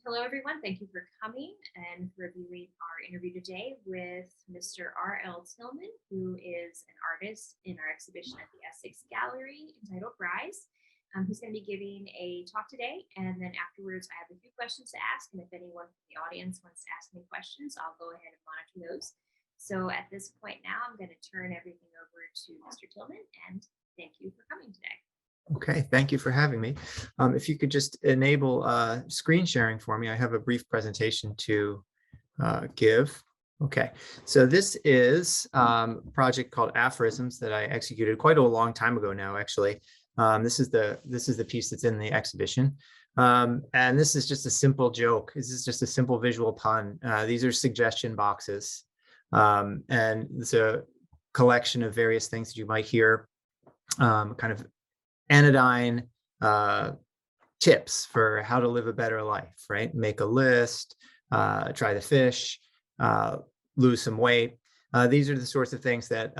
Hello, everyone. Thank you for coming and for viewing our interview today with Mr. R.L. Tillman, who is an artist in our exhibition at the Essex Gallery entitled Rise. He's going to be giving a talk today, and then afterwards I have a few questions to ask, and if anyone from the audience wants to ask me questions, I'll go ahead and monitor those. So at this point now, I'm going to turn everything over to Mr. Tillman, and thank you for coming today. Okay, thank you for having me. If you could just enable screen sharing for me, I have a brief presentation to give. Okay, so this is a project called Aphorisms that I executed quite a long time ago now, actually. This is the piece that's in the exhibition. And this is just a simple joke. This is just a simple visual pun. These are suggestion boxes. And it's a collection of various things that you might hear, kind of anodyne tips for how to live a better life, right? Make a list, try the fish, lose some weight. These are the sorts of things that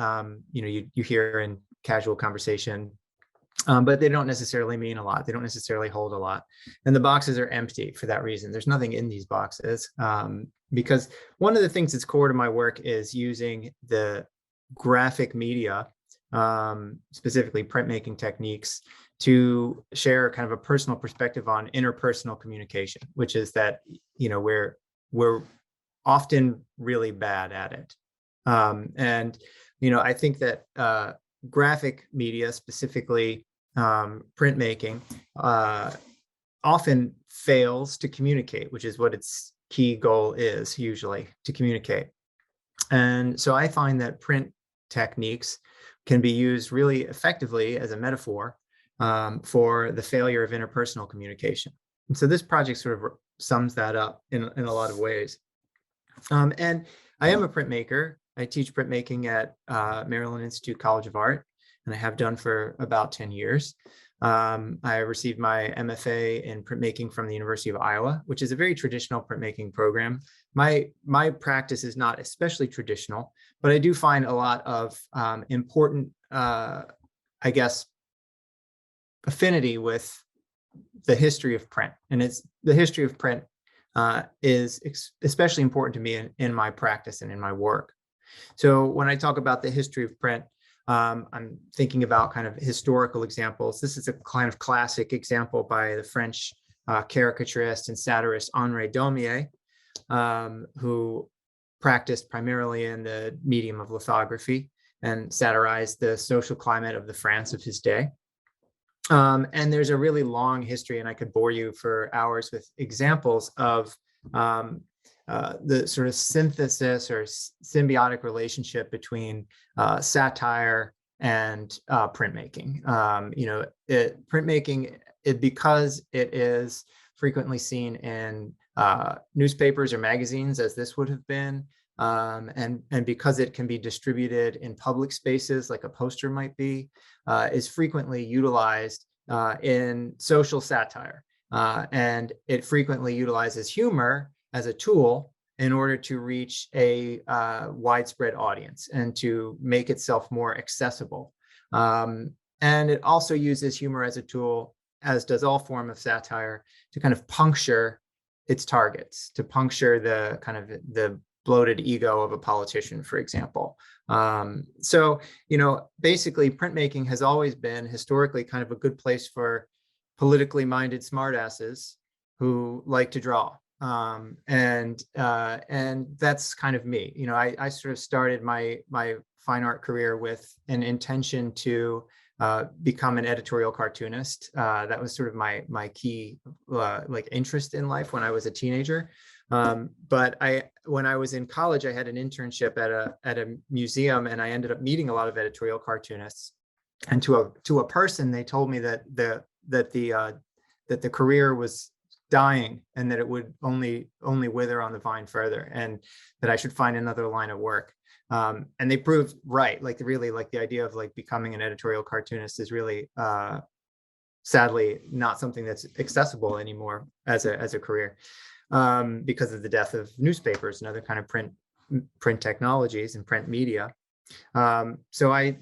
you hear in casual conversation, but they don't necessarily mean a lot. They don't necessarily hold a lot. And the boxes are empty for that reason. There's nothing in these boxes, because one of the things that's core to my work is using the graphic media, specifically printmaking techniques, to share kind of a personal perspective on interpersonal communication, which is that we're often really bad at it. And I think that graphic media, specifically printmaking, often fails to communicate, which is what its key goal is, usually to communicate. And so I find that print techniques can be used really effectively as a metaphor for the failure of interpersonal communication. And so this project sort of sums that up in a lot of ways. And I am a printmaker. I teach printmaking at Maryland Institute College of Art, and I have done for about 10 years. I received my MFA in printmaking from the University of Iowa, which is a very traditional printmaking program. My practice is not especially traditional, but I do find a lot of important, affinity with the history of print. And the history of print is especially important to me in my practice and in my work. So when I talk about the history of print, I'm thinking about kind of historical examples. This is a kind of classic example by the French caricaturist and satirist Henri Daumier, who practiced primarily in the medium of lithography and satirized the social climate of the France of his day. And there's a really long history, and I could bore you for hours with examples of the sort of synthesis or symbiotic relationship between satire and printmaking. Printmaking, because it is frequently seen in newspapers or magazines, as this would have been, and because it can be distributed in public spaces like a poster might be, is frequently utilized in social satire. And it frequently utilizes humor as a tool in order to reach a widespread audience and to make itself more accessible. And it also uses humor as a tool, as does all form of satire, to kind of puncture its targets, to puncture the kind of the bloated ego of a politician, for example. So basically printmaking has always been historically kind of a good place for politically minded smartasses who like to draw. And that's kind of me. I sort of started my fine art career with an intention to become an editorial cartoonist. That was sort of my key interest in life when I was a teenager. But when I was in college, I had an internship at a museum, and I ended up meeting a lot of editorial cartoonists. And to a person, they told me that the career was dying, and that it would only wither on the vine further, and that I should find another line of work. And they proved right. The idea of becoming an editorial cartoonist is really sadly not something that's accessible anymore as a career, because of the death of newspapers and other kind of print technologies and print media. So I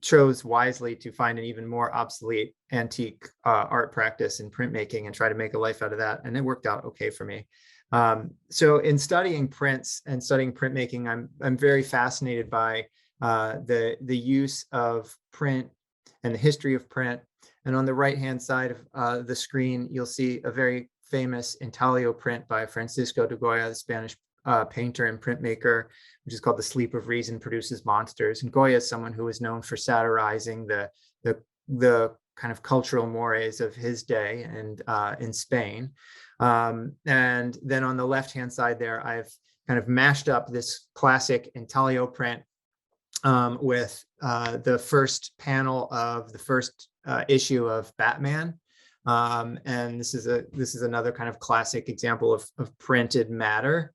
chose wisely to find an even more obsolete antique art practice in printmaking and try to make a life out of that. And it worked out okay for me. So in studying prints and studying printmaking, I'm very fascinated by the use of print and the history of print. And on the right-hand side of the screen, you'll see a very famous intaglio print by Francisco de Goya, the Spanish painter and printmaker, which is called The Sleep of Reason Produces Monsters. And Goya is someone who is known for satirizing the kind of cultural mores of his day and in Spain. And then on the left-hand side there, I've kind of mashed up this classic intaglio print with the first panel of the first issue of Batman. And this is another kind of classic example of printed matter,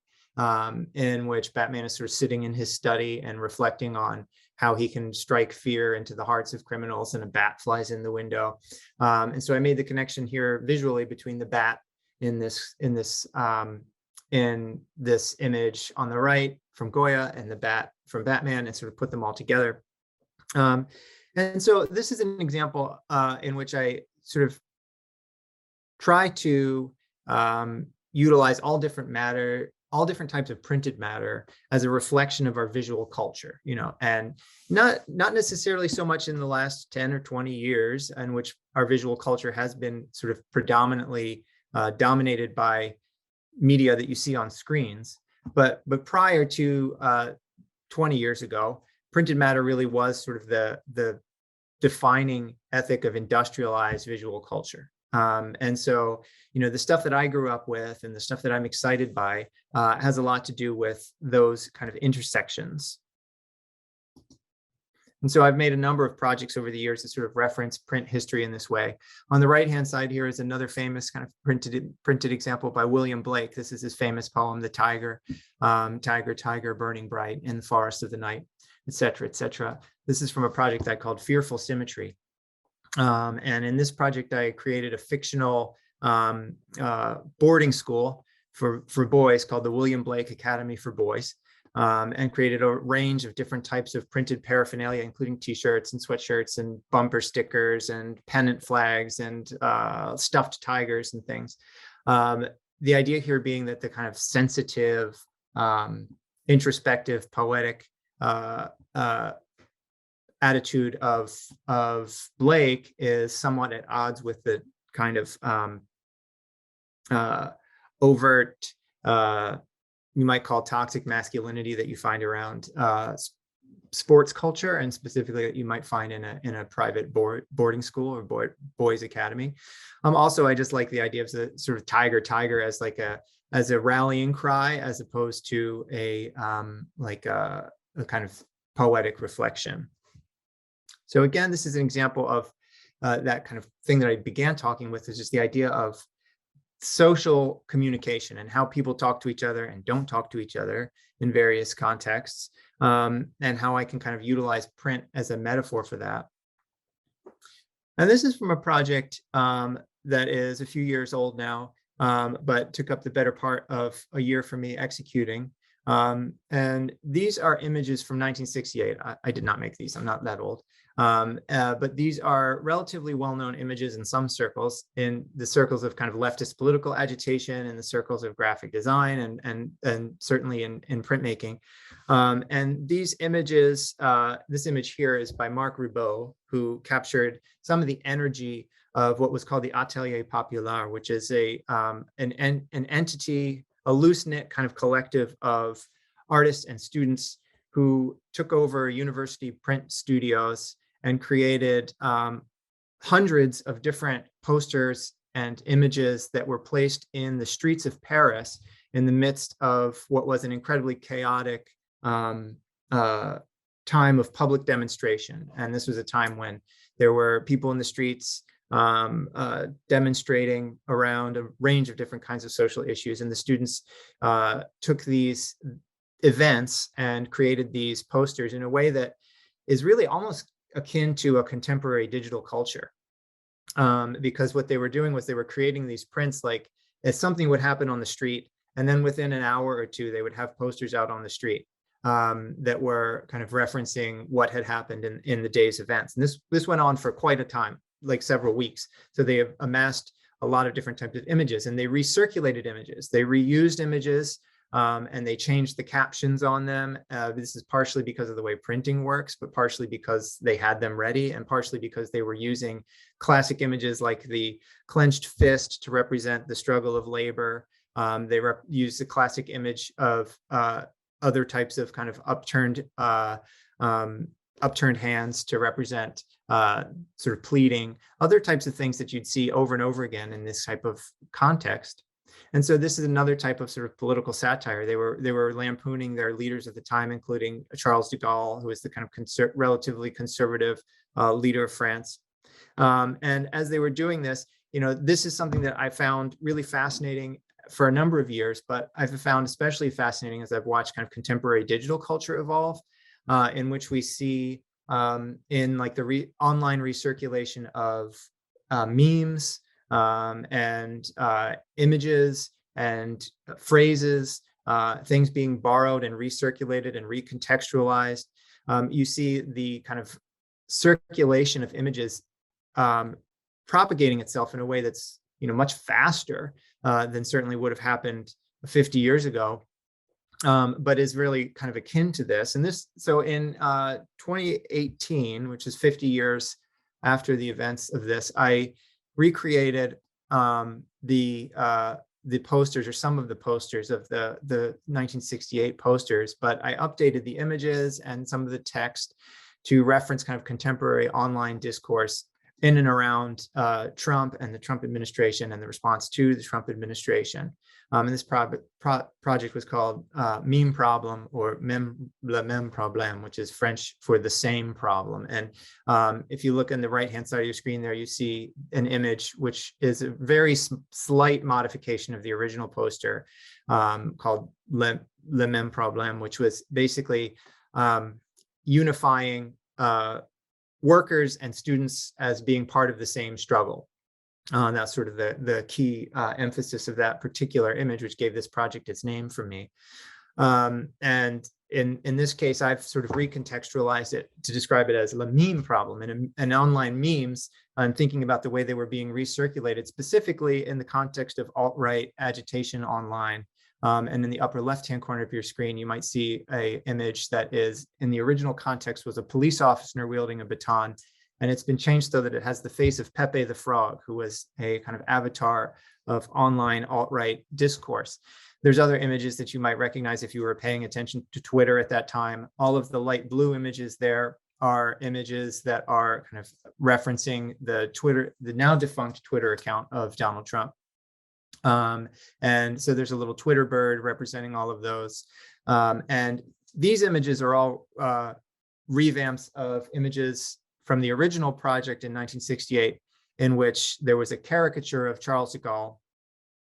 in which Batman is sort of sitting in his study and reflecting on how he can strike fear into the hearts of criminals, and a bat flies in the window. And so I made the connection here visually between the bat in this image on the right from Goya and the bat from Batman, and sort of put them all together. And so this is an example in which I sort of try to utilize all different types of printed matter as a reflection of our visual culture, and not necessarily so much in the last 10 or 20 years in which our visual culture has been sort of predominantly dominated by media that you see on screens, but prior to 20 years ago, printed matter really was sort of the defining ethic of industrialized visual culture. And so, the stuff that I grew up with and the stuff that I'm excited by has a lot to do with those kind of intersections. And so I've made a number of projects over the years that sort of reference print history in this way. On the right-hand side here is another famous kind of printed example by William Blake. This is his famous poem, The Tiger, Tiger, Tiger, burning bright in the forest of the night, et cetera, et cetera. This is from a project I called Fearful Symmetry. And in this project, I created a fictional boarding school for boys called the William Blake Academy for Boys, and created a range of different types of printed paraphernalia, including t-shirts and sweatshirts and bumper stickers and pennant flags and stuffed tigers and things. The idea here being that the kind of sensitive, introspective, poetic attitude of Blake is somewhat at odds with the kind of overt, you might call toxic masculinity that you find around sports culture, and specifically that you might find in a private boarding school or boys academy. Also, I just like the idea of the sort of tiger as a rallying cry, as opposed to a kind of poetic reflection. So again, this is an example of that kind of thing that I began talking with, is just the idea of social communication and how people talk to each other and don't talk to each other in various contexts, and how I can kind of utilize print as a metaphor for that. And this is from a project that is a few years old now, but took up the better part of a year for me executing. And these are images from 1968. I did not make these, I'm not that old. But these are relatively well-known images in some circles, in the circles of kind of leftist political agitation, and the circles of graphic design, and certainly in printmaking. And these images, this image here is by Marc Ribot, who captured some of the energy of what was called the Atelier Popular, which is an entity, a loose-knit kind of collective of artists and students who took over university print studios and created hundreds of different posters and images that were placed in the streets of Paris in the midst of what was an incredibly chaotic time of public demonstration. And this was a time when there were people in the streets demonstrating around a range of different kinds of social issues. And the students took these events and created these posters in a way that is really almost akin to a contemporary digital culture. Because what they were doing was they were creating these prints like as something would happen on the street, and then within an hour or two, they would have posters out on the street that were kind of referencing what had happened in the day's events. And this went on for quite a time, like several weeks. So they have amassed a lot of different types of images, and they recirculated images. They reused images, and they changed the captions on them. This is partially because of the way printing works, but partially because they had them ready, and partially because they were using classic images like the clenched fist to represent the struggle of labor. They used the classic image of other types of kind of upturned hands to represent sort of pleading, other types of things that you'd see over and over again in this type of context. And so this is another type of sort of political satire. They were lampooning their leaders at the time, including Charles de Gaulle, who was the kind of relatively conservative leader of France. And as they were doing this, this is something that I found really fascinating for a number of years, but I've found especially fascinating as I've watched kind of contemporary digital culture evolve, in which we see in like the online recirculation of memes and images and phrases, things being borrowed and recirculated and recontextualized. You see the kind of circulation of images propagating itself in a way that's much faster than certainly would have happened 50 years ago. But is really kind of akin to this. And so in 2018, which is 50 years after the events of this, I recreated the posters, or some of the posters of the 1968 posters, but I updated the images and some of the text to reference kind of contemporary online discourse in and around Trump and the Trump administration and the response to the Trump administration. And this project was called Meme Problem, or Le Même Problème, which is French for the same problem. And if you look on the right-hand side of your screen there, you see an image, which is a very slight modification of the original poster called Le Même Problème, which was basically unifying workers and students as being part of the same struggle. That's sort of the key emphasis of that particular image, which gave this project its name for me. And in this case, I've sort of recontextualized it to describe it as a meme problem. And online memes, I'm thinking about the way they were being recirculated, specifically in the context of alt-right agitation online. And in the upper left-hand corner of your screen, you might see an image that is, in the original context, was a police officer wielding a baton. And it's been changed so that it has the face of Pepe the Frog, who was a kind of avatar of online alt-right discourse. There's other images that you might recognize if you were paying attention to Twitter at that time. All of the light blue images there are images that are kind of referencing the now defunct Twitter account of Donald Trump. And so there's a little Twitter bird representing all of those. And these images are all revamps of images from the original project in 1968, in which there was a caricature of Charles de Gaulle,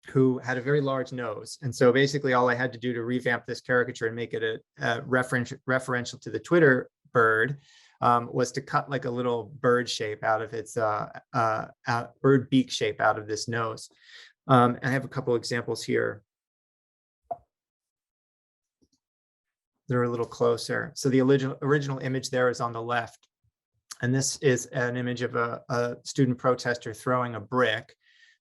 who had a very large nose. And so basically all I had to do to revamp this caricature and make it a referential to the Twitter bird was to cut like a little bird shape out of its bird beak shape out of this nose. I have a couple examples here. They're a little closer. So the original image there is on the left. And this is an image of a student protester throwing a brick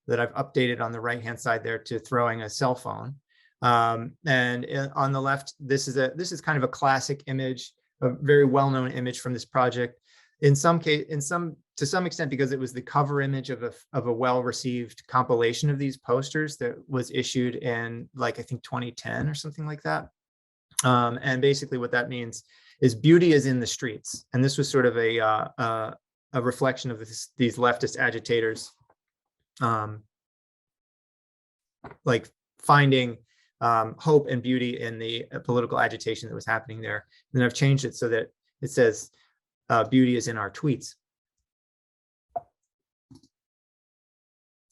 that I've updated on the right-hand side there to throwing a cell phone. And on the left, this is kind of a classic image, a very well-known image from this project. To some extent, because it was the cover image of a well-received compilation of these posters that was issued in, like, I think 2010 or something like that. And basically what that means is beauty is in the streets. And this was sort of a reflection of these leftist agitators, like finding hope and beauty in the political agitation that was happening there. And then I've changed it so that it says beauty is in our tweets.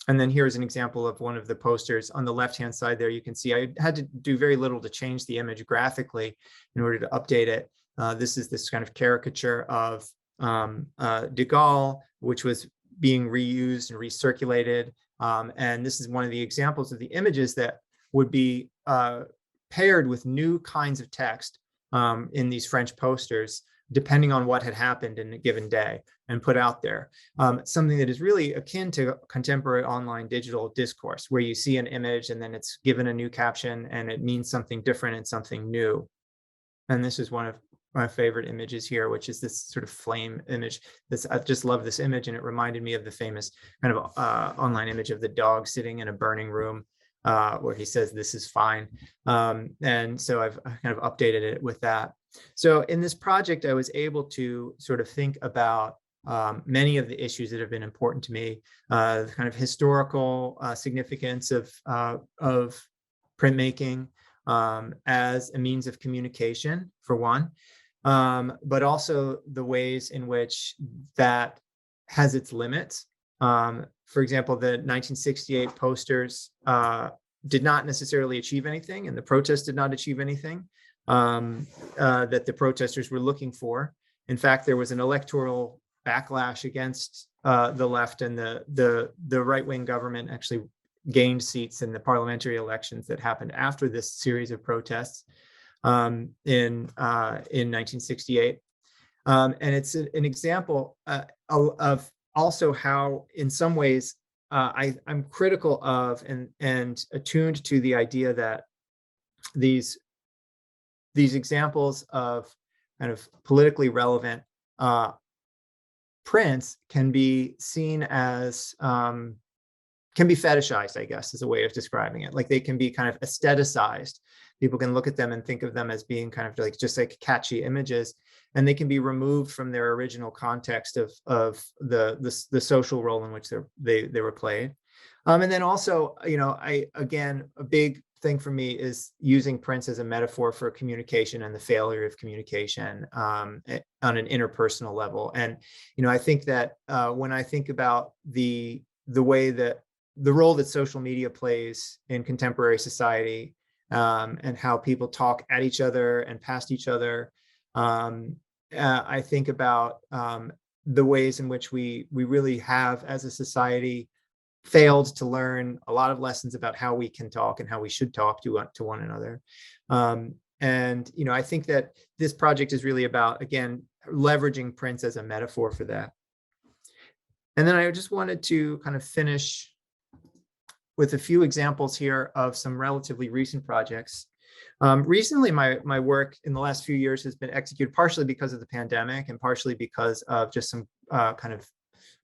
And then here's an example of one of the posters on the left-hand side there. You can see I had to do very little to change the image graphically in order to update it. This is this kind of caricature of de Gaulle, which was being reused and recirculated. And this is one of the examples of the images that would be paired with new kinds of text in these French posters depending on what had happened in a given day and put out there. Something that is really akin to contemporary online digital discourse, where you see an image and then it's given a new caption and it means something different and something new. And this is one of my favorite images here, which is this sort of flame image. I just love this image, and it reminded me of the famous kind of online image of the dog sitting in a burning room, where he says, "This is fine." And so I've kind of updated it with that. So in this project, I was able to sort of think about many of the issues that have been important to me, the kind of historical significance of printmaking as a means of communication, for one, but also the ways in which that has its limits. For example, the 1968 posters did not necessarily achieve anything, and the protests did not achieve anything that the protesters were looking for. In fact, there was an electoral backlash against the left, and the right-wing government actually gained seats in the parliamentary elections that happened after this series of protests in 1968. And it's an example of also how, in some ways, I'm critical of and attuned to the idea that these examples of kind of politically relevant prints can be seen as can be fetishized, I guess, is a way of describing it. Like, they can be kind of aestheticized. People can look at them and think of them as being kind of like just like catchy images, and they can be removed from their original context of the social role in which they were played. And then also, again, a big thing for me is using prints as a metaphor for communication and the failure of communication on an interpersonal level. And I think that when I think about the way that the role that social media plays in contemporary society, and how people talk at each other and past each other, I think about the ways in which we really have, as a society, failed to learn a lot of lessons about how we can talk and how we should talk to one another. And I think that this project is really about, again, leveraging prints as a metaphor for that. And then I just wanted to kind of finish with a few examples here of some relatively recent projects. Recently, my work in the last few years has been executed partially because of the pandemic and partially because of just some kind of,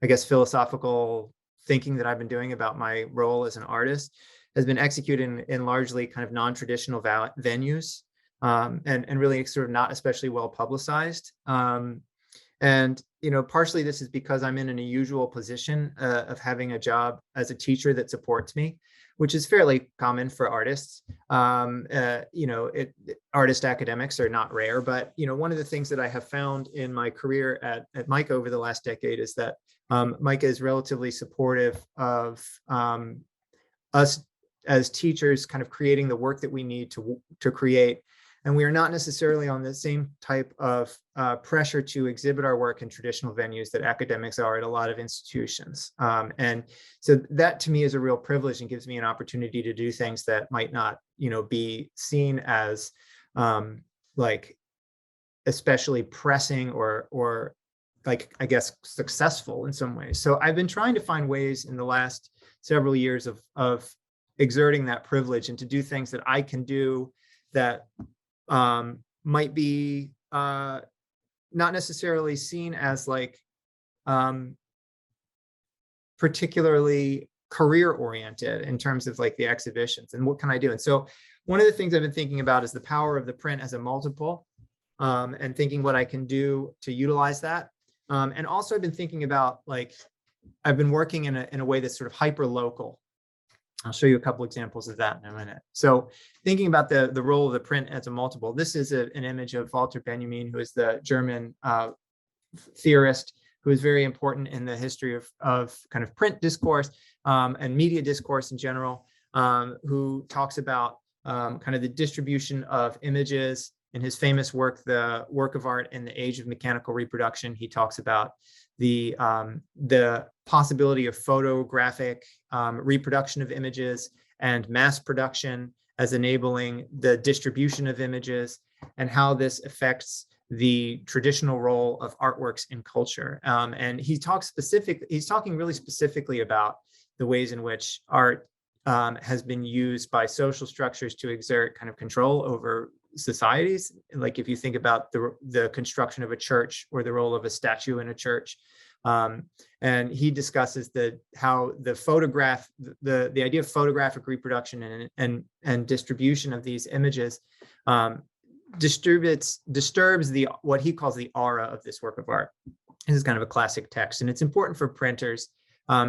I guess, philosophical thinking that I've been doing about my role as an artist, has been executed in largely kind of non-traditional venues, and really sort of not especially well publicized. And partially this is because I'm in an unusual position of having a job as a teacher that supports me, which is fairly common for artists. Artist academics are not rare, but one of the things that I have found in my career at MICA over the last decade is that MICA is relatively supportive of us as teachers kind of creating the work that we need to create. And we are not necessarily on the same type of pressure to exhibit our work in traditional venues that academics are at a lot of institutions. And so that, to me, is a real privilege and gives me an opportunity to do things that might not, be seen as like especially pressing or like, I guess, successful in some ways. So I've been trying to find ways in the last several years of exerting that privilege and to do things that I can do that might be not necessarily seen as like particularly career oriented in terms of like the exhibitions and what can I do. And so one of the things I've been thinking about is the power of the print as a multiple, and thinking what I can do to utilize that. And also I've been thinking about, like, I've been working in a way that's sort of hyper local. I'll show you a couple examples of that in a minute. So thinking about the role of the print as a multiple, this is an image of Walter Benjamin, who is the German theorist who is very important in the history of kind of print discourse and media discourse in general, who talks about kind of the distribution of images. In his famous work, The Work of Art in the Age of Mechanical Reproduction, he talks about the possibility of photographic reproduction of images and mass production as enabling the distribution of images, and how this affects the traditional role of artworks in culture. And he's talking really specifically about the ways in which art has been used by social structures to exert kind of control over societies. Like if you think about the construction of a church or the role of a statue in a church. And he discusses how the idea of photographic reproduction and distribution of these images disturbs what he calls the aura of this work of art. This is kind of a classic text, and it's important for printers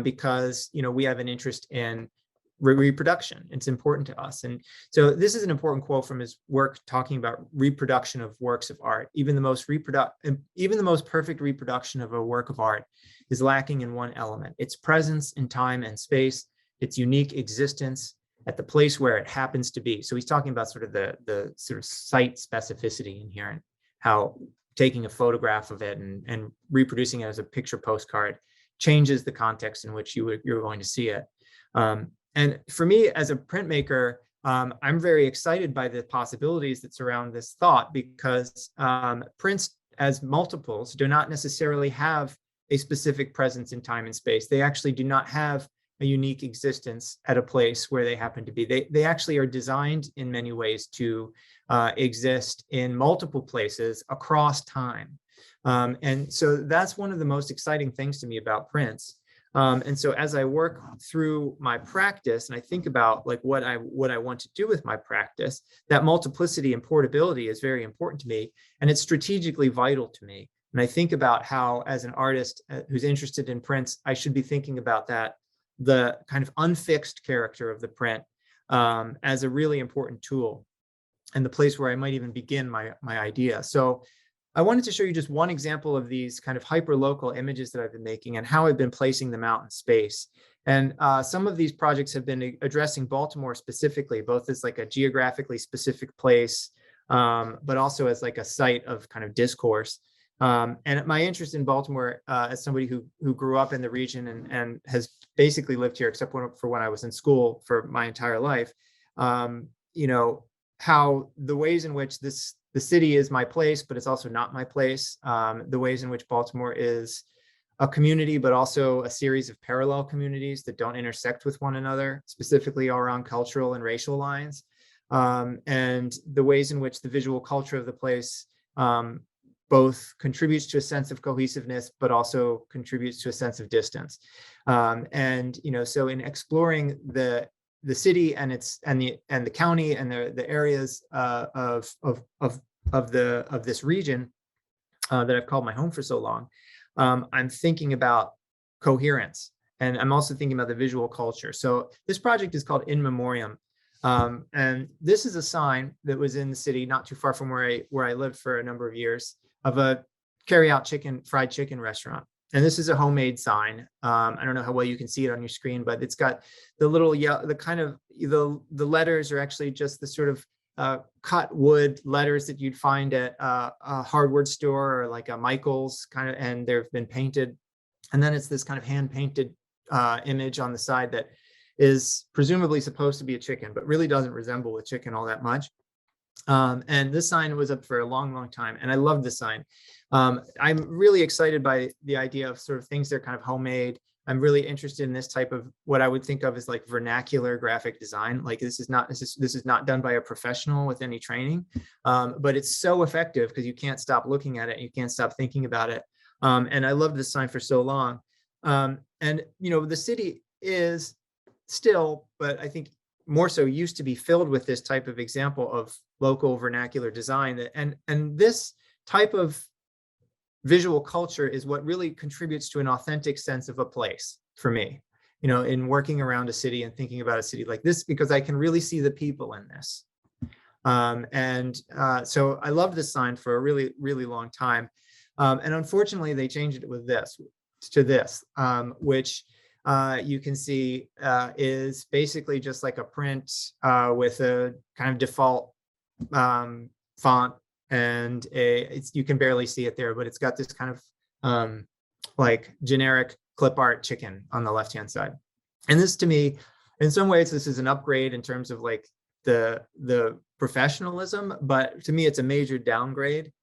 because we have an interest in reproduction. It's important to us. And so this is an important quote from his work talking about reproduction of works of art. Even the most perfect reproduction of a work of art is lacking in one element: its presence in time and space, its unique existence at the place where it happens to be. So he's talking about sort of the sort of site specificity in here, and how taking a photograph of it and reproducing it as a picture postcard changes the context in which you're going to see it. And for me, as a printmaker, I'm very excited by the possibilities that surround this thought, because prints as multiples do not necessarily have a specific presence in time and space. They actually do not have a unique existence at a place where they happen to be. They actually are designed in many ways to exist in multiple places across time. And so that's one of the most exciting things to me about prints. And so as I work through my practice and I think about like what I want to do with my practice, that multiplicity and portability is very important to me, and it's strategically vital to me. And I think about how, as an artist who's interested in prints, I should be thinking about the kind of unfixed character of the print as a really important tool, and the place where I might even begin my idea. So I wanted to show you just one example of these kind of hyperlocal images that I've been making and how I've been placing them out in space. And some of these projects have been addressing Baltimore specifically, both as like a geographically specific place, but also as like a site of kind of discourse. And my interest in Baltimore, as somebody who grew up in the region and has basically lived here, except for when I was in school for my entire life, how the ways in which the city is my place, but it's also not my place. The ways in which Baltimore is a community, but also a series of parallel communities that don't intersect with one another, specifically around cultural and racial lines. And the ways in which the visual culture of the place both contributes to a sense of cohesiveness, but also contributes to a sense of distance. So in exploring the city and the county and the areas of this region that I've called my home for so long, I'm thinking about coherence, and I'm also thinking about the visual culture. So this project is called In Memoriam. And this is a sign that was in the city, not too far from where I lived for a number of years, of a carry-out fried chicken restaurant. And this is a homemade sign. I don't know how well you can see it on your screen, but it's got the little, the letters are actually just the sort of cut wood letters that you'd find at a hardware store or like a Michael's kind of, and they've been painted. And then it's this kind of hand-painted image on the side that is presumably supposed to be a chicken, but really doesn't resemble a chicken all that much. And this sign was up for a long, long time, and I love this sign. I'm really excited by the idea of sort of things that are kind of homemade. I'm really interested in this type of what I would think of as like vernacular graphic design. Like this is not done by a professional with any training, but it's so effective because you can't stop looking at it. You can't stop thinking about it. And I loved this sign for so long. The city is still, but I think more so used to be filled with this type of example of local vernacular design. And this type of visual culture is what really contributes to an authentic sense of a place for me, in working around a city and thinking about a city like this, because I can really see the people in this. So I loved this sign for a really, really long time. And unfortunately, they changed it to this, which you can see is basically just like a print with a kind of default font, and you can barely see it there, but it's got this kind of like generic clip art chicken on the left-hand side. And this, to me, in some ways, this is an upgrade in terms of like the professionalism, but to me, it's a major downgrade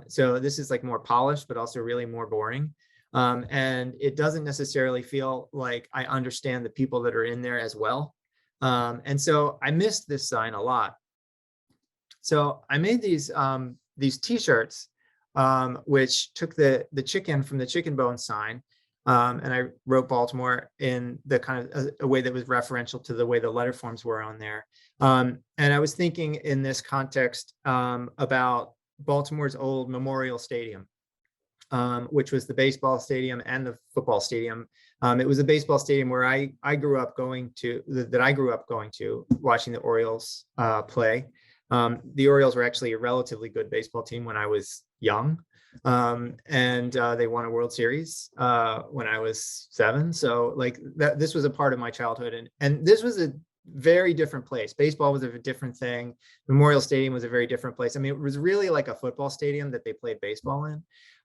So this is like more polished, but also really more boring. And it doesn't necessarily feel like I understand the people that are in there as well. And so I missed this sign a lot. So I made these T-shirts, which took the chicken from the chicken bone sign, and I wrote Baltimore in the kind of a way that was referential to the way the letter forms were on there. And I was thinking in this context about Baltimore's old Memorial Stadium, which was the baseball stadium and the football stadium. It was a baseball stadium where I grew up going to, that I grew up going to, watching the Orioles play. The Orioles were actually a relatively good baseball team when I was young. And they won a World Series when I was 7. So like that, this was a part of my childhood, and this was a very different place. Baseball was a different thing. Memorial Stadium was a very different place. I mean, it was really like a football stadium that they played baseball in.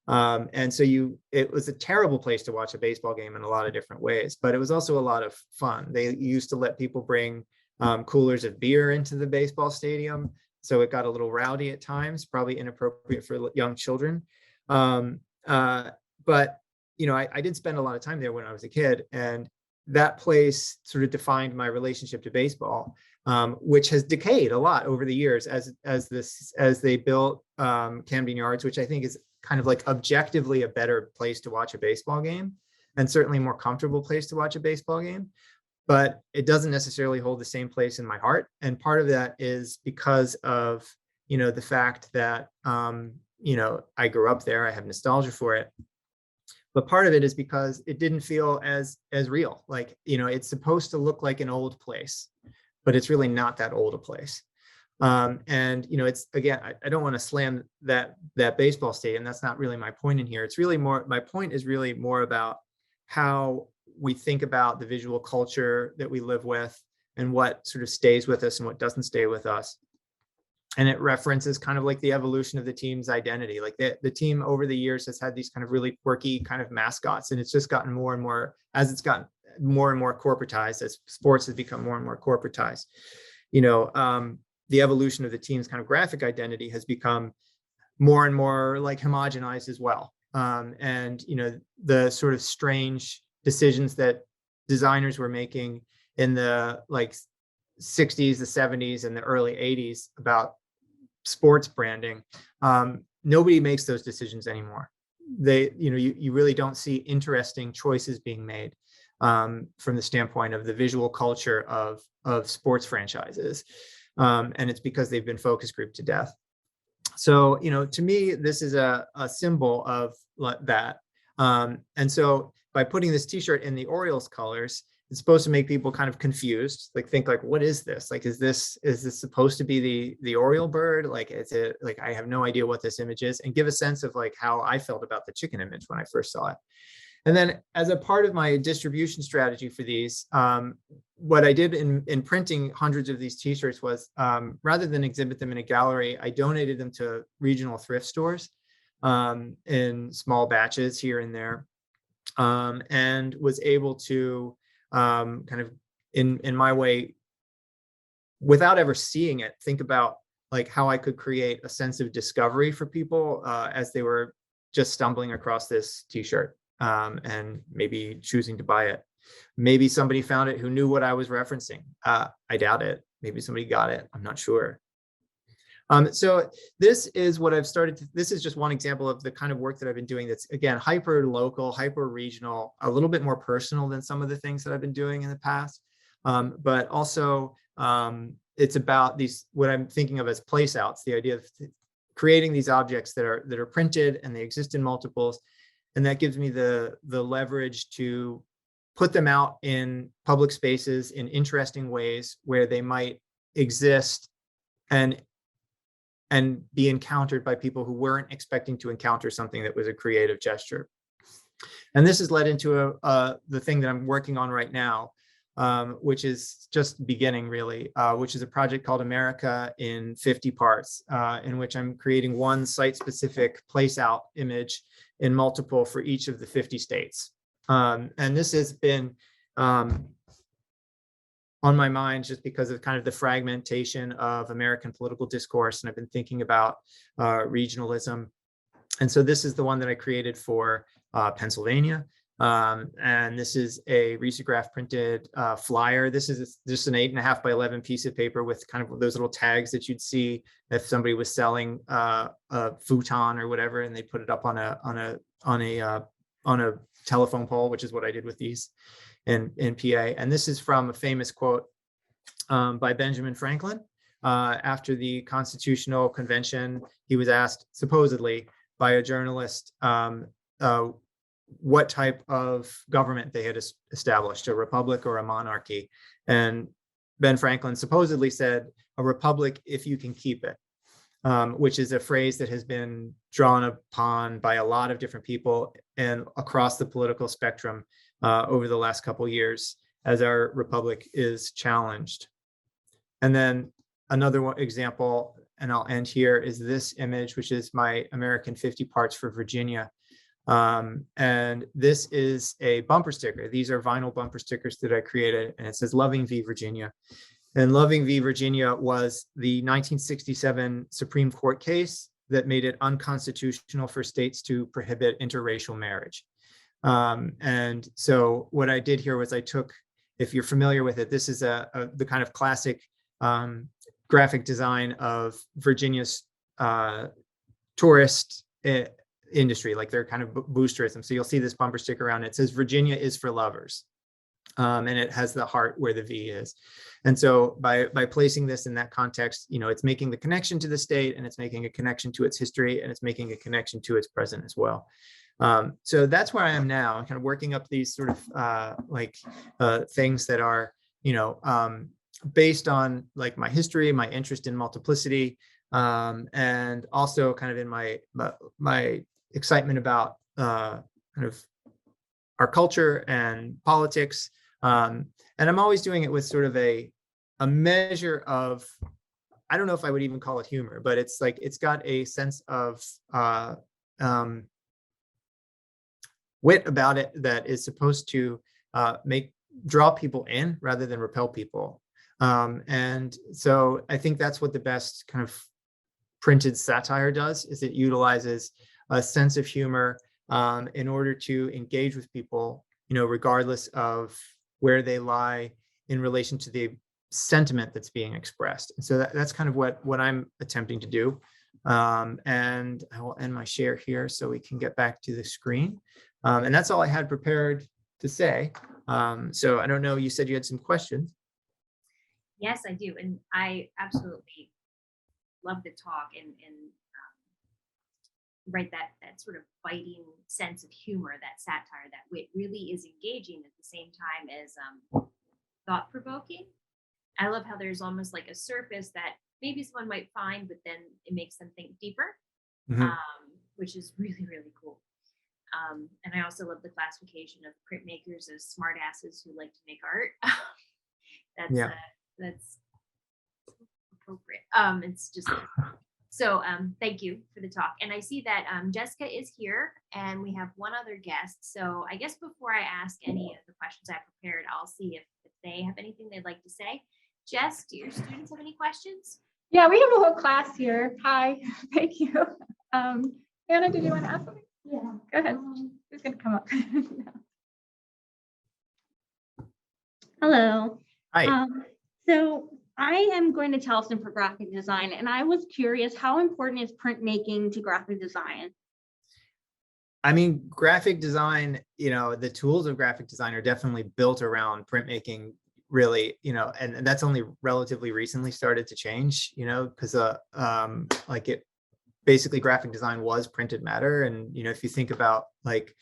And so it was a terrible place to watch a baseball game in a lot of different ways, but it was also a lot of fun. They used to let people bring coolers of beer into the baseball stadium. So it got a little rowdy at times, probably inappropriate for young children. But, you know, I did spend a lot of time there when I was a kid, and that place sort of defined my relationship to baseball, which has decayed a lot over the years as they built Camden Yards, which I think is kind of like objectively a better place to watch a baseball game, and certainly a more comfortable place to watch a baseball game. But it doesn't necessarily hold the same place in my heart. And part of that is because of, you know, the fact that, you know, I grew up there, I have nostalgia for it. But part of it is because it didn't feel as real. Like, you know, it's supposed to look like an old place, but it's really not that old a place. And, you know, it's, again, I don't want to slam that baseball stadium. That's not really my point in here. It's really more, my point is really more about how we think about the visual culture that we live with, and what sort of stays with us and what doesn't stay with us. And it references kind of like the evolution of the team's identity. Like the team over the years has had these kind of really quirky kind of mascots, and it's just gotten more and more, as it's gotten more and more corporatized, as sports has become more and more corporatized. You know, the evolution of the team's kind of graphic identity has become more and more like homogenized as well. And, you know, the sort of strange decisions that designers were making in the like 60s, the 70s, and the early 80s about sports branding, nobody makes those decisions anymore. They, you know, you really don't see interesting choices being made from the standpoint of the visual culture of sports franchises. And it's because they've been focus grouped to death. So, you know, to me, this is a symbol of that. And so by putting this T-shirt in the Orioles colors, it's supposed to make people kind of confused, like think like, what is this? Like, is this supposed to be the Oriole bird? Like, is it like, I have no idea what this image is, and give a sense of like how I felt about the chicken image when I first saw it. And then as a part of my distribution strategy for these, what I did in printing hundreds of these T-shirts was, rather than exhibit them in a gallery, I donated them to regional thrift stores in small batches here and there, and was able to kind of in my way, without ever seeing it, think about like how I could create a sense of discovery for people as they were just stumbling across this T-shirt. And maybe choosing to buy it. Maybe somebody found it who knew what I was referencing. I doubt it. Maybe somebody got it. I'm not sure. So this is what I've started to, this is just one example of the kind of work that I've been doing that's, again, hyper local, hyper regional, a little bit more personal than some of the things that I've been doing in the past. But also it's about these, what I'm thinking of as place outs, the idea of creating these objects that are printed and they exist in multiples. And that gives me the leverage to put them out in public spaces in interesting ways where they might exist and be encountered by people who weren't expecting to encounter something that was a creative gesture. And this has led into the thing that I'm working on right now, which is just beginning really, which is a project called America in 50 Parts, in which I'm creating one site-specific place-out image in multiple for each of the 50 states. And this has been on my mind just because of kind of the fragmentation of American political discourse. And I've been thinking about regionalism. And so this is the one that I created for Pennsylvania. And this is a risograph printed flyer. This is just an 8.5 by 11 piece of paper with kind of those little tags that you'd see if somebody was selling a futon or whatever, and they put it up on a telephone pole, which is what I did with these in PA. And this is from a famous quote by Benjamin Franklin. After the Constitutional Convention, he was asked supposedly by a journalist what type of government they had established, a republic or a monarchy. And Ben Franklin supposedly said, a republic if you can keep it, which is a phrase that has been drawn upon by a lot of different people and across the political spectrum over the last couple of years as our republic is challenged. And then another example, and I'll end here, is this image, which is my American 50 Parts for Virginia. And this is a bumper sticker. These are vinyl bumper stickers that I created, and it says "Loving V Virginia." And "Loving V Virginia" was the 1967 Supreme Court case that made it unconstitutional for states to prohibit interracial marriage. And so what I did here was I took, if you're familiar with it, this is the kind of classic graphic design of Virginia's tourist industry, like their kind of boosterism. So you'll see this bumper sticker around it. It says "Virginia is for lovers." And it has the heart where the V is. And so by placing this in that context, it's making the connection to the state, and it's making a connection to its history, and it's making a connection to its present as well. So that's where I am now. I'm kind of working up these sort of things that are, based on like my history, my interest in multiplicity, and also kind of in my excitement about kind of our culture and politics. And I'm always doing it with sort of a measure of, I don't know if I would even call it humor, but it's like, it's got a sense of wit about it that is supposed to draw people in rather than repel people. And so I think that's what the best kind of printed satire does, is it utilizes a sense of humor in order to engage with people, regardless of where they lie in relation to the sentiment that's being expressed. And so that's kind of what I'm attempting to do. And I will end my share here so we can get back to the screen. And that's all I had prepared to say. So I don't know, you said you had some questions. Yes, I do. And I absolutely love the talk and right, that sort of biting sense of humor, that satire, that wit really is engaging at the same time as thought-provoking. I love how there's almost like a surface that maybe someone might find, but then it makes them think deeper, which is really, really cool. And I also love the classification of printmakers as smartasses who like to make art. That's appropriate. It's just so thank you for the talk. And I see that Jessica is here, and we have one other guest. So I guess before I ask any of the questions I prepared, I'll see if they have anything they'd like to say. Jess, do your students have any questions? Yeah, we have a whole class here. Hi, thank you. Anna, did you want to ask something? Yeah. Go ahead. Who's going to come up? Hello. Hi. So I am going to tell some for graphic design, and I was curious, how important is printmaking to graphic design? I mean, graphic design, the tools of graphic design are definitely built around printmaking, really, and that's only relatively recently started to change, because basically graphic design was printed matter. And, if you think about like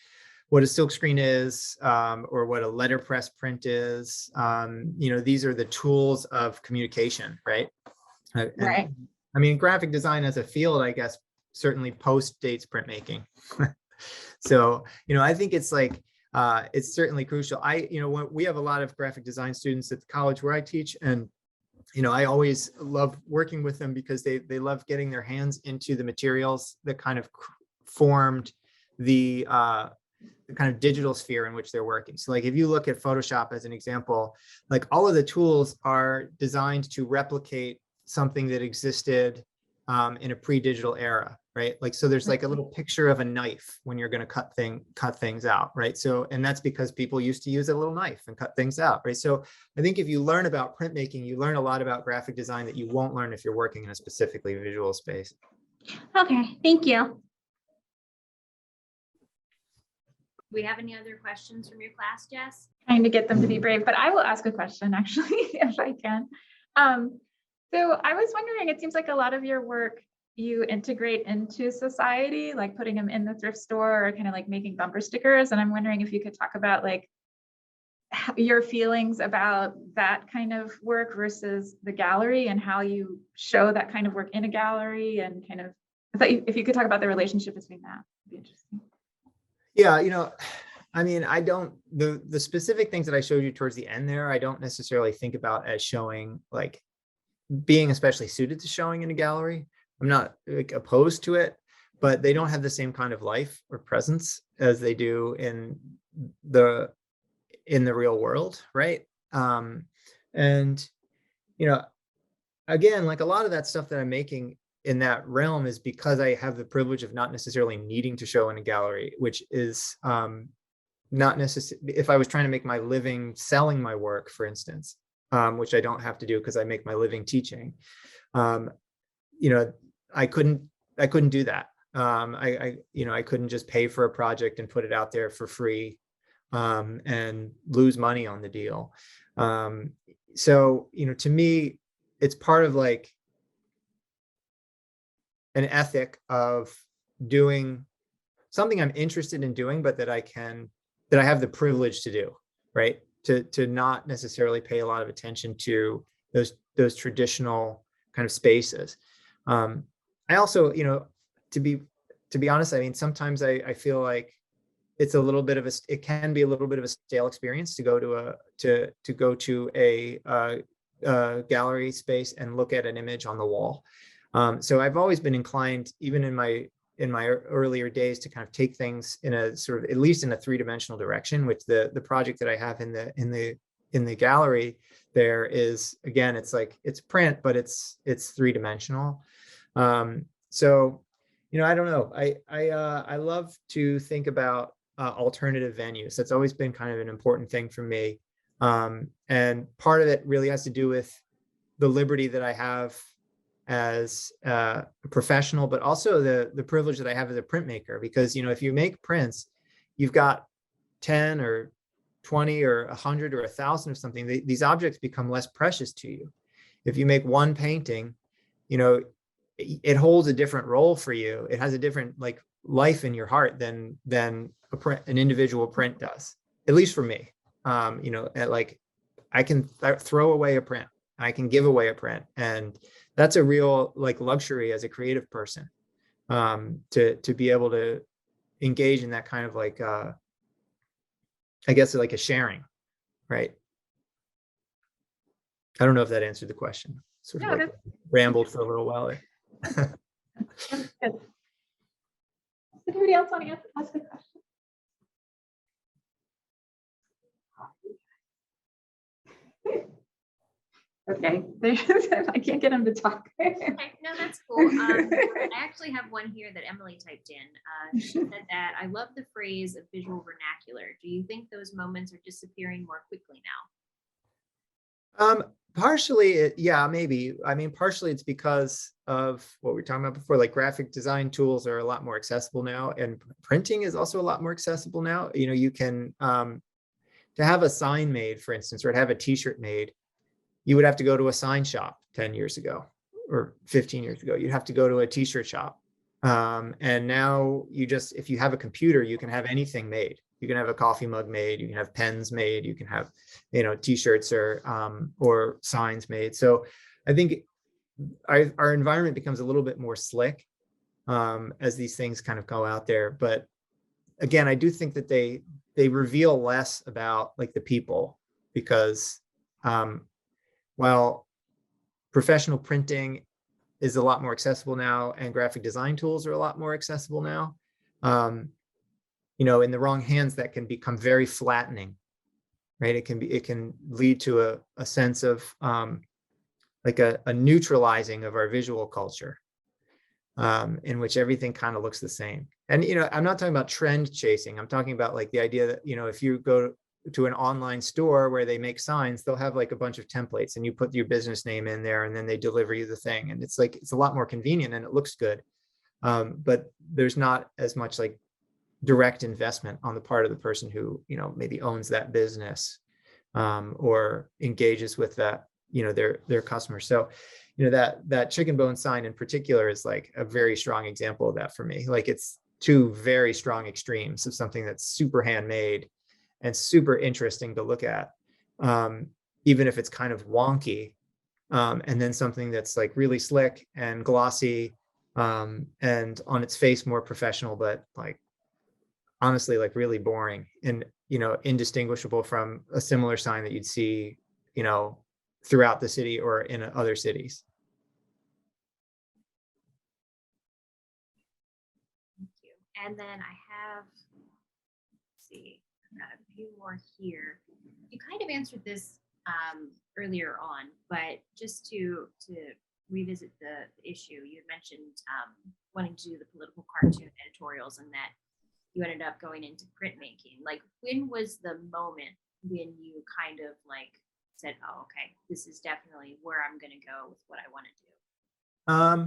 what a silkscreen is, or what a letterpress print is, these are the tools of communication, right? Right. I mean, graphic design as a field, I guess, certainly post-dates printmaking. So, I think it's like, it's certainly crucial. We have a lot of graphic design students at the college where I teach, and, I always love working with them because they love getting their hands into the materials that kind of formed the the kind of digital sphere in which they're working. So like if you look at Photoshop as an example, like all of the tools are designed to replicate something that existed in a pre-digital era, right? Like, so there's like a little picture of a knife when you're going to cut things out, right? So, and that's because people used to use a little knife and cut things out, right? So I think if you learn about printmaking, you learn a lot about graphic design that you won't learn if you're working in a specifically visual space. Okay, thank you. Do we have any other questions from your class, Jess? Trying to get them to be brave, but I will ask a question actually, if I can. So I was wondering, it seems like a lot of your work you integrate into society, like putting them in the thrift store or kind of like making bumper stickers. And I'm wondering if you could talk about like your feelings about that kind of work versus the gallery and how you show that kind of work in a gallery, and kind of, I thought if you could talk about the relationship between that, would be interesting. Yeah, you know, I mean, I don't, the specific things that I showed you towards the end there, I don't necessarily think about as showing, like being especially suited to showing in a gallery. I'm not like opposed to it, but they don't have the same kind of life or presence as they do in the real world, right? And you know, again, like a lot of that stuff that I'm making in that realm is because I have the privilege of not necessarily needing to show in a gallery, which is not necessarily, if I was trying to make my living selling my work, for instance, which I don't have to do because I make my living teaching. You know, I couldn't do that. I couldn't just pay for a project and put it out there for free and lose money on the deal. So, you know, to me, it's part of like an ethic of doing something I'm interested in doing, but that I have the privilege to do, right? To not necessarily pay a lot of attention to those traditional kind of spaces. I also, you know, to be honest, I mean, sometimes I feel like it's a little bit of it can be a little bit of a stale experience to go to a gallery space and look at an image on the wall. So I've always been inclined, even in my earlier days, to kind of take things in a sort of, at least in a three-dimensional direction, which the project that I have in the gallery there is, again, it's like, it's print, but it's three-dimensional. So, you know, I don't know. I love to think about alternative venues. That's always been kind of an important thing for me. And part of it really has to do with the liberty that I have as a professional, but also the privilege that I have as a printmaker, because, you know, if you make prints, you've got 10 or 20 or 100 or 1,000 of something. These objects become less precious to you. If you make one painting, you know, it holds a different role for you. It has a different like life in your heart than an individual print does, at least for me. You know, like I can throw away a print, I can give away a print, and that's a real like luxury as a creative person, to be able to engage in that kind of like I guess like a sharing, right? I don't know if that answered the question. Sort of like rambled for a little while there. Good. Does anybody else want to ask a question? Okay, I can't get him to talk. Okay, no, that's cool. I actually have one here that Emily typed in. She said that I love the phrase of visual vernacular. Do you think those moments are disappearing more quickly now? Partially, yeah, maybe. I mean, partially it's because of what we were talking about before, like graphic design tools are a lot more accessible now, and printing is also a lot more accessible now. You know, you can, to have a sign made, for instance, or to have a t-shirt made, you would have to go to a sign shop 10 years ago or 15 years ago. You'd have to go to a t-shirt shop. And now you just, if you have a computer, you can have anything made. You can have a coffee mug made, you can have pens made, you can have, you know, t-shirts or signs made. So I think our environment becomes a little bit more slick as these things kind of go out there. But again, I do think that they reveal less about like the people, because while professional printing is a lot more accessible now and graphic design tools are a lot more accessible now, in the wrong hands, that can become very flattening, right? It can lead to a sense of like a neutralizing of our visual culture, in which everything kind of looks the same. And, I'm not talking about trend chasing. I'm talking about like the idea that, if you go to an online store where they make signs, they'll have like a bunch of templates and you put your business name in there and then they deliver you the thing. And it's like, it's a lot more convenient and it looks good. But there's not as much like direct investment on the part of the person who, maybe owns that business, or engages with that, their customers. So, that chicken bone sign in particular is like a very strong example of that for me. Like, it's two very strong extremes of something that's super handmade and super interesting to look at, even if it's kind of wonky, and then something that's like really slick and glossy, and on its face more professional, but like honestly like really boring and indistinguishable from a similar sign that you'd see throughout the city or in other cities. Thank you. And then I have, let's see, I've got a few more here. You kind of answered this earlier on, but just to revisit the issue, you had mentioned wanting to do the political cartoon editorials and that you ended up going into printmaking. Like, when was the moment when you kind of like said, oh, okay, this is definitely where I'm going to go with what I want to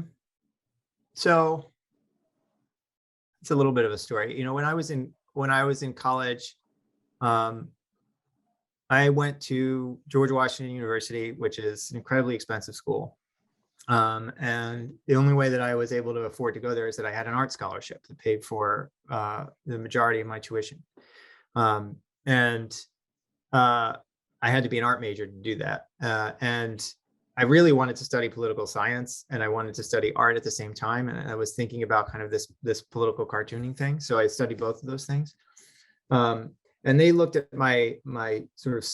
do? So it's a little bit of a story. When I was in college, I went to George Washington University, which is an incredibly expensive school. And the only way that I was able to afford to go there is that I had an art scholarship that paid for the majority of my tuition. And I had to be an art major to do that. And I really wanted to study political science and I wanted to study art at the same time. And I was thinking about kind of this political cartooning thing. So I studied both of those things. And they looked at my sort of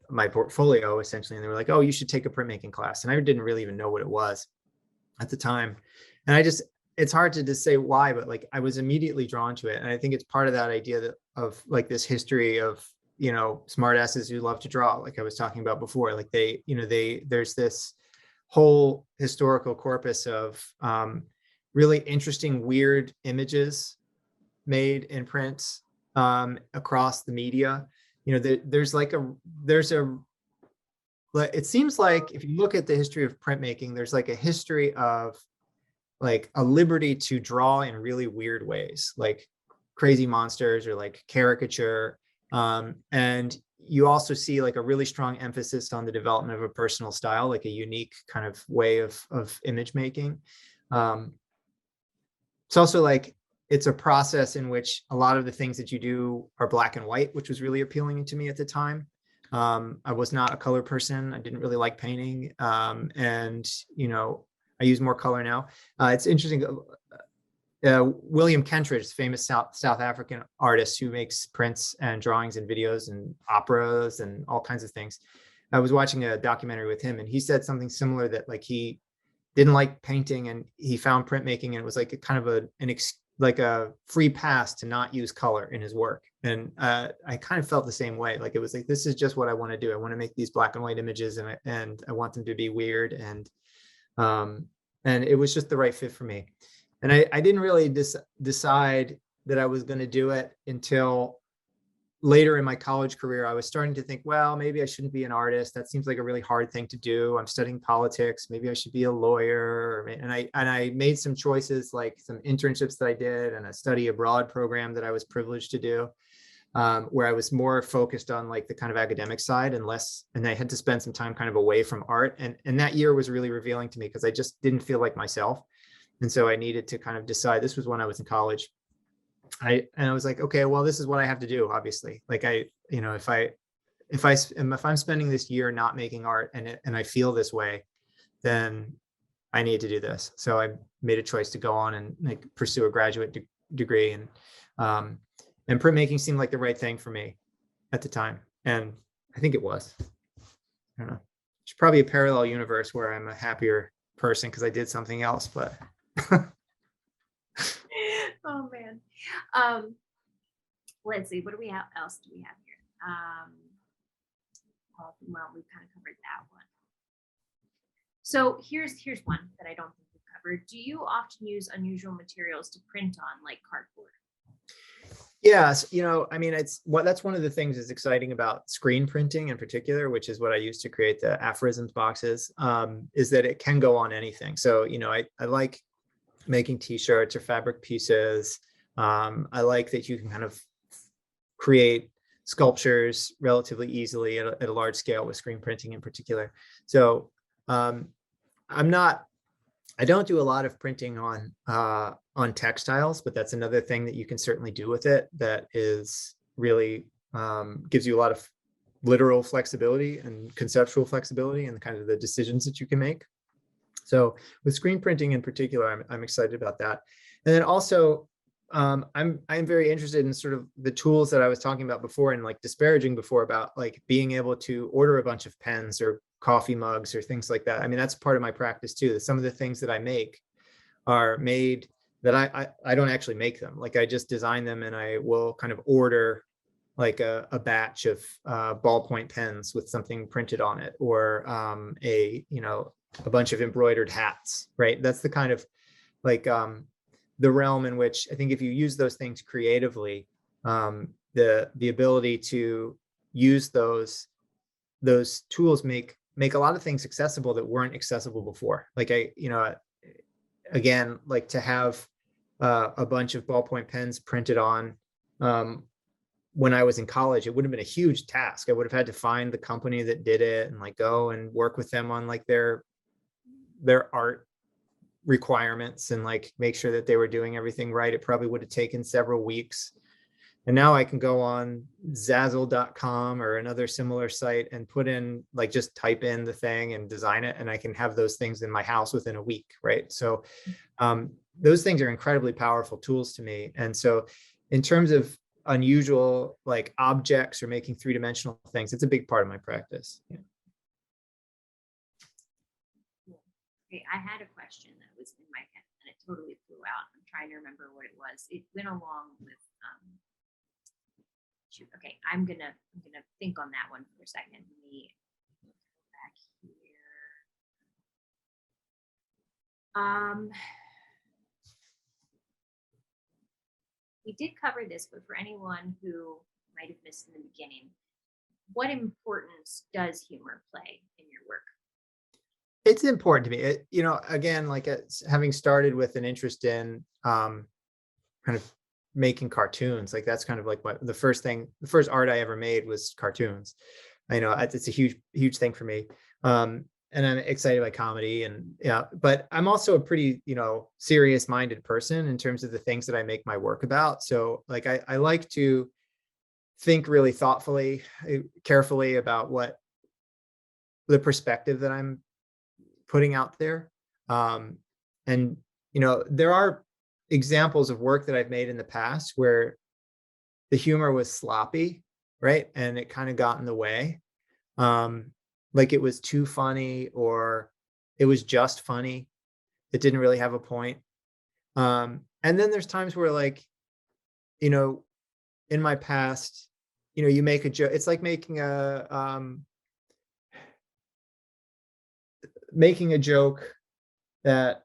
my portfolio essentially, and they were like, oh, you should take a printmaking class. And I didn't really even know what it was at the time. And it's hard to just say why, but like I was immediately drawn to it. And I think it's part of that idea of like this history of, smart asses who love to draw, like I was talking about before. Like there's this whole historical corpus of really interesting, weird images made in print, across the media. It seems like if you look at the history of printmaking, there's like a history of like a liberty to draw in really weird ways, like crazy monsters or like caricature. And you also see like a really strong emphasis on the development of a personal style, like a unique kind of way of image making. It's also like, it's a process in which a lot of the things that you do are black and white, which was really appealing to me at the time. I was not a color person. I didn't really like painting. And, I use more color now. It's interesting. William Kentridge, famous South African artist who makes prints and drawings and videos and operas and all kinds of things. I was watching a documentary with him and he said something similar, that like he didn't like painting and he found printmaking and it was like a kind of like a free pass to not use color in his work. And I kind of felt the same way. Like it was like, this is just what I want to do. I want to make these black and white images and I want them to be weird. And it was just the right fit for me. And I didn't really decide that I was going to do it until later in my college career. I was starting to think, well, maybe I shouldn't be an artist. That seems like a really hard thing to do. I'm studying politics. Maybe I should be a lawyer. And I made some choices, like some internships that I did and a study abroad program that I was privileged to do, where I was more focused on like the kind of academic side and I had to spend some time kind of away from art. And that year was really revealing to me because I just didn't feel like myself. And so I needed to kind of decide. This was when I was in college. I was like, okay, well, this is what I have to do. Obviously, like if I'm spending this year not making art and I feel this way, then I need to do this. So I made a choice to go on and like pursue a graduate degree, and printmaking seemed like the right thing for me at the time, and I think it was. I don't know. It's probably a parallel universe where I'm a happier person because I did something else, but. Oh man. let's see, what do we have else do we have here? Well, we've kind of covered that one. So here's one that I don't think we've covered. Do you often use unusual materials to print on, like cardboard? Yes, I mean, that's one of the things that's exciting about screen printing in particular, which is what I use to create the Aphorisms boxes, is that it can go on anything. So, I like making t-shirts or fabric pieces. I like that you can kind of create sculptures relatively easily at a large scale with screen printing in particular. So I don't do a lot of printing on textiles, but that's another thing that you can certainly do with it that is really gives you a lot of literal flexibility and conceptual flexibility and kind of the decisions that you can make. So with screen printing in particular, I'm excited about that. And then also, I'm very interested in sort of the tools that I was talking about before and like disparaging before about like being able to order a bunch of pens or coffee mugs or things like that. I mean, that's part of my practice too. Some of the things that I make are made that I don't actually make them. Like I just design them and I will kind of order like a batch of ballpoint pens with something printed on it, or a bunch of embroidered hats, right? That's the kind of like the realm in which I think if you use those things creatively, the ability to use those tools make a lot of things accessible that weren't accessible before. Like again, like to have a bunch of ballpoint pens printed on when I was in college, it would have been a huge task. I would have had to find the company that did it and like go and work with them on like their art requirements and like make sure that they were doing everything right. It probably would have taken several weeks. And now I can go on Zazzle.com or another similar site and put in, like, just type in the thing and design it. And I can have those things in my house within a week, right? So those things are incredibly powerful tools to me. And so in terms of unusual like objects or making three-dimensional things, it's a big part of my practice. Yeah. Okay, I had a question that was in my head and it totally flew out. I'm trying to remember what it was. It went along with shoot. Okay, I'm gonna think on that one for a second. Let me go back here. We did cover this, but for anyone who might have missed in the beginning, what importance does humor play in your work? It's important to me. Again, like having started with an interest in kind of making cartoons, like that's kind of like the first art I ever made was cartoons. I know it's a huge thing for me. And I'm excited by comedy but I'm also a pretty, serious minded person in terms of the things that I make my work about. So like, I like to think really thoughtfully, carefully about what the perspective that I'm putting out there. And, there are examples of work that I've made in the past where the humor was sloppy, right? And it kind of got in the way. Like it was too funny or it was just funny. It didn't really have a point. And then there's times where like, in my past, you make a joke. It's like making a joke that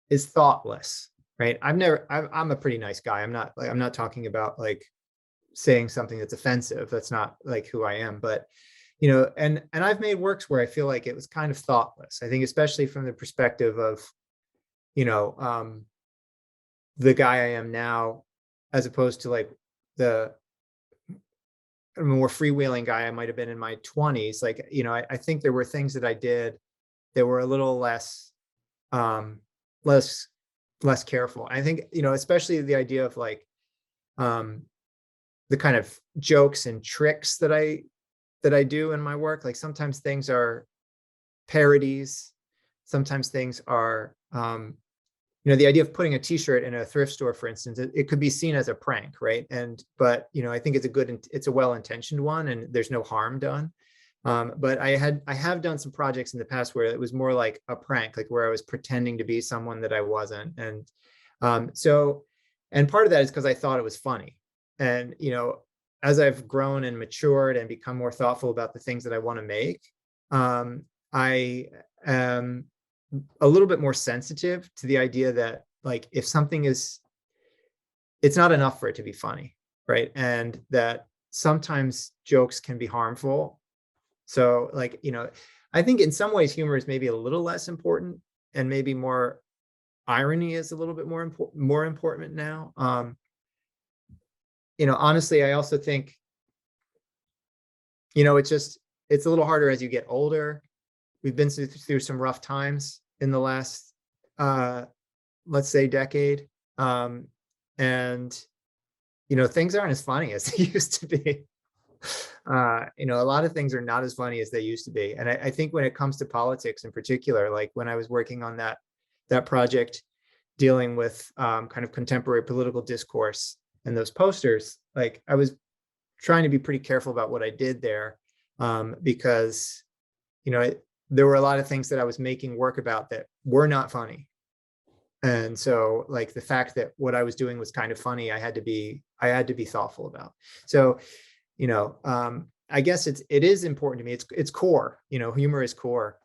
is thoughtless, right? I'm a pretty nice guy. I'm not talking about like saying something that's offensive. That's not like who I am, but and I've made works where I feel like it was kind of thoughtless. I think especially from the perspective of, the guy I am now, as opposed to like the more freewheeling guy I might have been in my 20s. Like, I think there were things that I did that were a little less careful. I think, especially the idea of like the kind of jokes and tricks that I do in my work. Like sometimes things are parodies. Sometimes things are, the idea of putting a t-shirt in a thrift store, for instance, it could be seen as a prank, right? But I think it's a well-intentioned one and there's no harm done. But I have done some projects in the past where it was more like a prank, like where I was pretending to be someone that I wasn't. And part of that is because I thought it was funny. and, as I've grown and matured and become more thoughtful about the things that I want to make, I am a little bit more sensitive to the idea that, like, if something is, it's not enough for it to be funny, right? And that sometimes jokes can be harmful. So, like, I think in some ways humor is maybe a little less important, and maybe more irony is a little bit more important now. Honestly, I also think, it's a little harder as you get older. We've been through some rough times in the last, let's say, decade. And, things aren't as funny as they used to be. A lot of things are not as funny as they used to be. And I think when it comes to politics in particular, like when I was working on that project dealing with kind of contemporary political discourse and those posters, like I was trying to be pretty careful about what I did there, because, there were a lot of things that I was making work about that were not funny. And so, like, the fact that what I was doing was kind of funny, I had to be thoughtful about. So, I guess it is important to me. It's core, humor is core,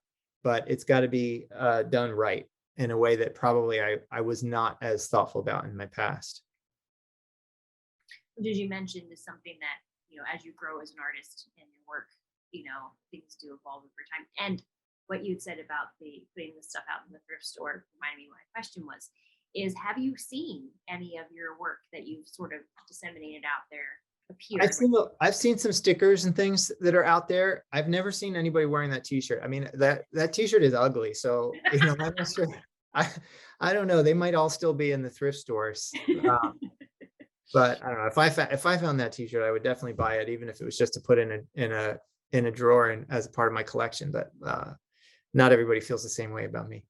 but it's got to be done right in a way that probably I was not as thoughtful about in my past. Did you mention is something that, as you grow as an artist in your work, things do evolve over time. And what you said about putting this stuff out in the thrift store reminded me what my question was, is have you seen any of your work that you've sort of disseminated out there appear? I've seen some stickers and things that are out there. I've never seen anybody wearing that t-shirt. I mean, that t-shirt is ugly. So, I'm not sure. I don't know. They might all still be in the thrift stores. But I don't know, if I found that t-shirt, I would definitely buy it, even if it was just to put in a drawer and as part of my collection. But not everybody feels the same way about me.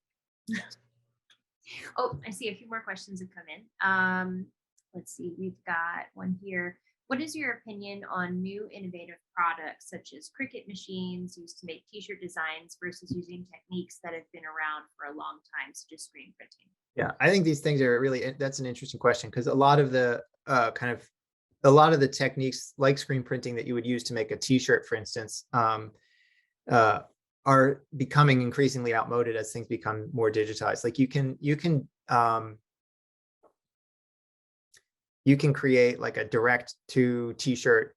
Oh, I see a few more questions have come in. Let's see, we've got one here. What is your opinion on new innovative products such as Cricut machines used to make t-shirt designs versus using techniques that have been around for a long time, such as screen printing? Yeah, I think these things are that's an interesting question, because a lot of the techniques like screen printing that you would use to make a t-shirt, for instance, are becoming increasingly outmoded as things become more digitized. Like you can create like a direct to t-shirt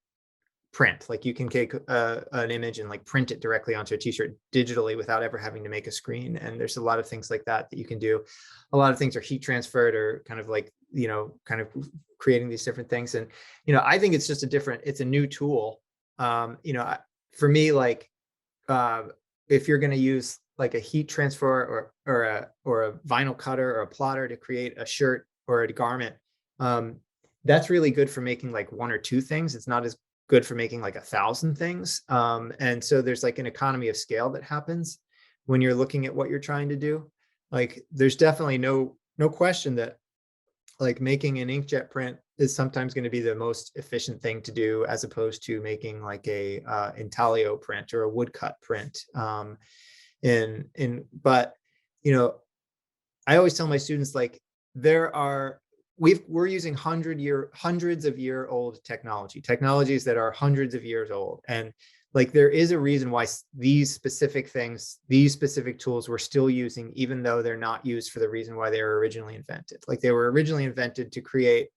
print. Like you can take an image and like print it directly onto a t-shirt digitally without ever having to make a screen. And there's a lot of things like that you can do. A lot of things are heat transferred, or kind of like, kind of creating these different things. And, I think it's just it's a new tool. For me, like, if you're going to use like a heat transfer or a vinyl cutter or a plotter to create a shirt or a garment, that's really good for making like one or two things. It's not as good for making like 1,000 things. And so there's like an economy of scale that happens when you're looking at what you're trying to do. Like there's definitely no question that like making an inkjet print is sometimes going to be the most efficient thing to do, as opposed to making like a intaglio print or a woodcut print. But I always tell my students, like, we're using hundreds of year old technologies that are hundreds of years old. And like, there is a reason why these specific tools we're still using, even though they're not used for the reason why they were originally invented. Like they were originally invented to create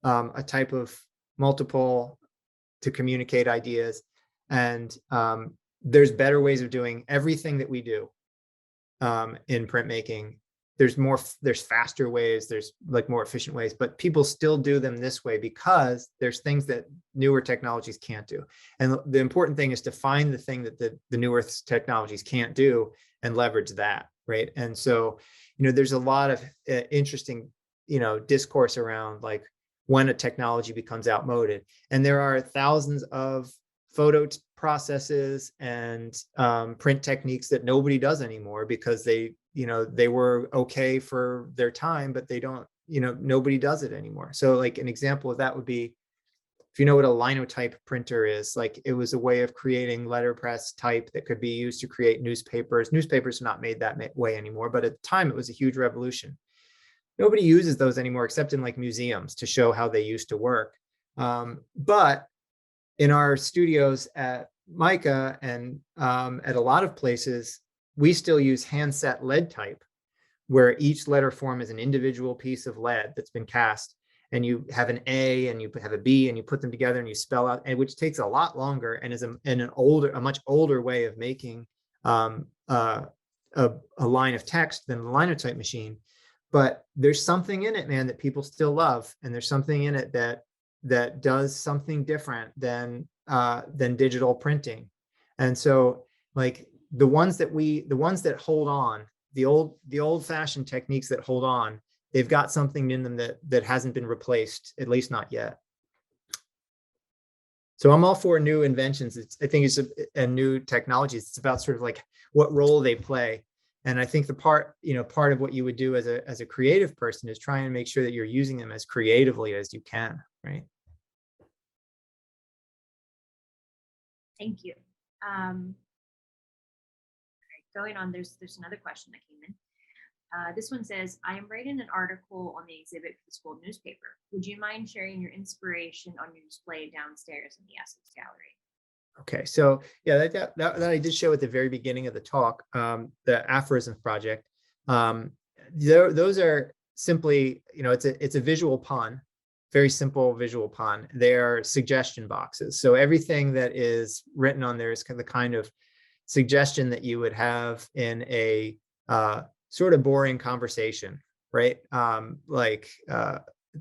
a type of multiple to communicate ideas. And there's better ways of doing everything that we do in printmaking. There's faster ways, there's like more efficient ways, but people still do them this way because there's things that newer technologies can't do. And the important thing is to find the thing that the newer technologies can't do and leverage that, right? And so, there's a lot of interesting, discourse around like when a technology becomes outmoded. And there are thousands of photo processes and print techniques that nobody does anymore because they were okay for their time, but they don't, nobody does it anymore. So like an example of that would be, if you know what a linotype printer is, like it was a way of creating letterpress type that could be used to create newspapers. Newspapers are not made that way anymore, but at the time it was a huge revolution. Nobody uses those anymore except in like museums to show how they used to work. But in our studios at Mica and at a lot of places, we still use handset lead type, where each letter form is an individual piece of lead that's been cast, and you have an A and you have a B and you put them together and you spell out, and which takes a lot longer and is a much older way of making a line of text than a linotype machine. But there's something in it, man, that people still love, and there's something in it that does something different than digital printing. And so, like, the ones that hold on, the old fashioned techniques that hold on, they've got something in them that hasn't been replaced, at least not yet. So I'm all for new inventions. I think it's and new technologies. It's about sort of like what role they play. And I think the part of what you would do as a creative person is try and make sure that you're using them as creatively as you can, right? Thank you. All right, going on, there's another question that came in. This one says, I am writing an article on the exhibit for the school newspaper. Would you mind sharing your inspiration on your display downstairs in the Essex Gallery? Okay, so yeah, that I did show at the very beginning of the talk, the Aphorisms project. Those are simply, it's a visual pun, very simple visual pun. They are suggestion boxes. So everything that is written on there is the kind of suggestion that you would have in a sort of boring conversation, right?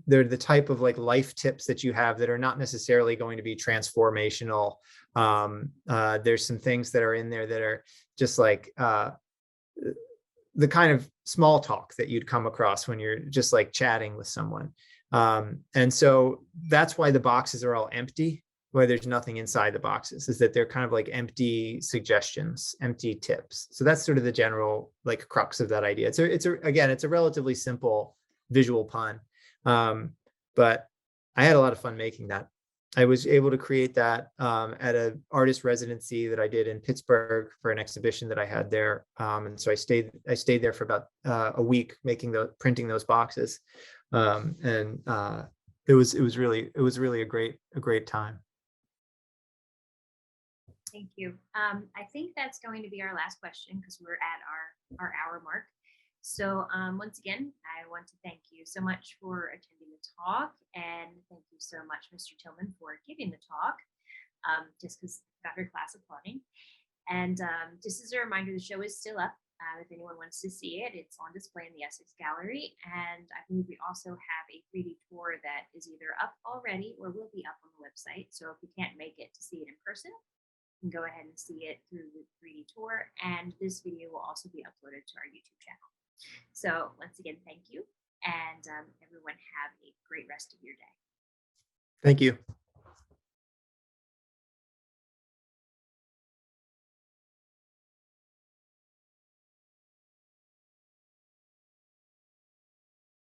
They're the type of like life tips that you have that are not necessarily going to be transformational. There's some things that are in there that are just like the kind of small talk that you'd come across when you're just like chatting with someone. And so that's why the boxes are all empty, where there's nothing inside the boxes, is that they're kind of like empty suggestions, empty tips. So that's sort of the general like crux of that idea. It's a relatively simple visual pun. But I had a lot of fun making that. I was able to create that at an artist residency that I did in Pittsburgh for an exhibition that I had there. And so I stayed there for about a week printing those boxes. It was really a great time. Thank you. I think that's going to be our last question because we're at our hour mark. So once again, I want to thank you so much for attending the talk, and thank you so much, Mr. Tillman, for giving the talk, just because I got her class applauding. And just as a reminder, the show is still up. If anyone wants to see it, it's on display in the Essex Gallery. And I believe we also have a 3D tour that is either up already or will be up on the website. So if you can't make it to see it in person, you can go ahead and see it through the 3D tour. And this video will also be uploaded to our YouTube channel. So once again, thank you. And everyone have a great rest of your day. Thank you.